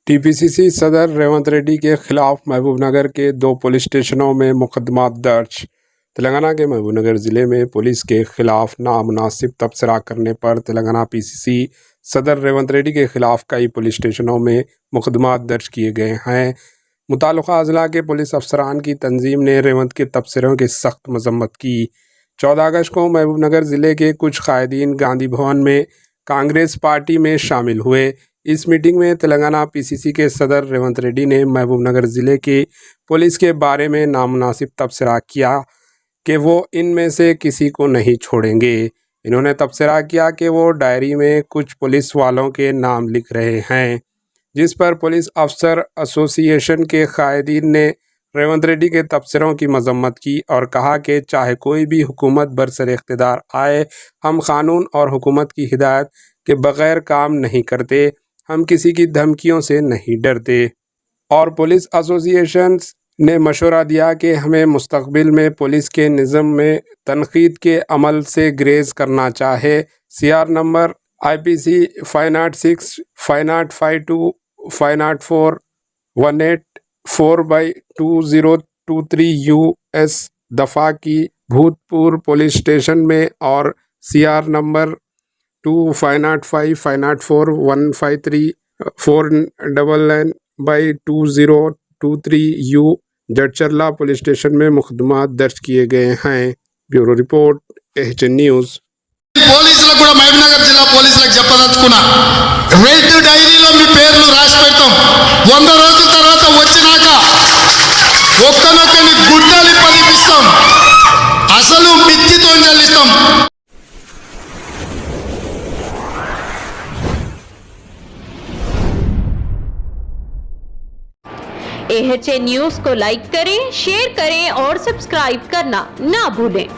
TPCC सदर रेवंत रेड्डी के खिलाफ महबूबनगर के 2 पुलिस स्टेशनों में मुकदमा दर्ज। तेलंगाना के महबूबनगर ज़िले में पुलिस के खिलाफ नामुनासिब तबसरा करने पर तेलंगाना पीसीसी सदर रेवंत रेड्डी के खिलाफ कई पुलिस स्टेशनों में मुकदमा दर्ज किए गए हैं। मुताल्लिक़ा अज़ला के पुलिस अफसरान की तंजीम ने रेवंत के तबसरों की सख्त मजम्मत की। 14 अगस्त को महबूबनगर ज़िले के कुछ कायदीन गांधी भवन में कांग्रेस पार्टी में शामिल हुए। इस मीटिंग में तेलंगाना पीसीसी के सदर रेवंत रेड्डी ने महबूबनगर ज़िले की पुलिस के बारे में नामुनासिब तबसरा किया कि वो इनमें से किसी को नहीं छोड़ेंगे। इन्होंने तबसरा किया कि वो डायरी में कुछ पुलिस वालों के नाम लिख रहे हैं, जिस पर पुलिस अफसर एसोसिएशन के कायदीन ने रेवंत रेड्डी के तबसरों की मजम्मत की और कहा कि चाहे कोई भी हुकूमत बरसर इख्तिदार आए, हम कानून और हुकूमत की हिदायत के बग़ैर काम नहीं करते, हम किसी की धमकियों से नहीं डरते। और पुलिस एसोसिएशन ने मशवरा दिया कि हमें मुस्तक़बिल में पुलिस के निज़म में तनक़ीद के अमल से ग्रेज़ करना चाहे। CR नंबर IPC 506, 5052, 504, 184/2023 US दफ़ा की भूतपूर्व पुलिस स्टेशन में और CR number 2, 505, 504, 153, 499/2023 U Jadcherla police station में मुकदमा दर्ज किए गए हैं। Bureau report HN news. పోలీసులకు కూడా మహబూబ్నగర్ జిల్లా పోలీసులకు చెప్పదలుచుకున్నా, రెడ్ డైరీలో మీ పేర్లు రాసి పెడతాం. 100 రోజుల తర్వాత వచ్చినాక ఒక్కనొక్కని గుడ్డలి పదిపిస్తాం, అసలు మిత్తితో చెల్లిస్తాం. AHN न्यूज़ को लाइक करें, शेयर करें और सब्सक्राइब करना ना भूलें।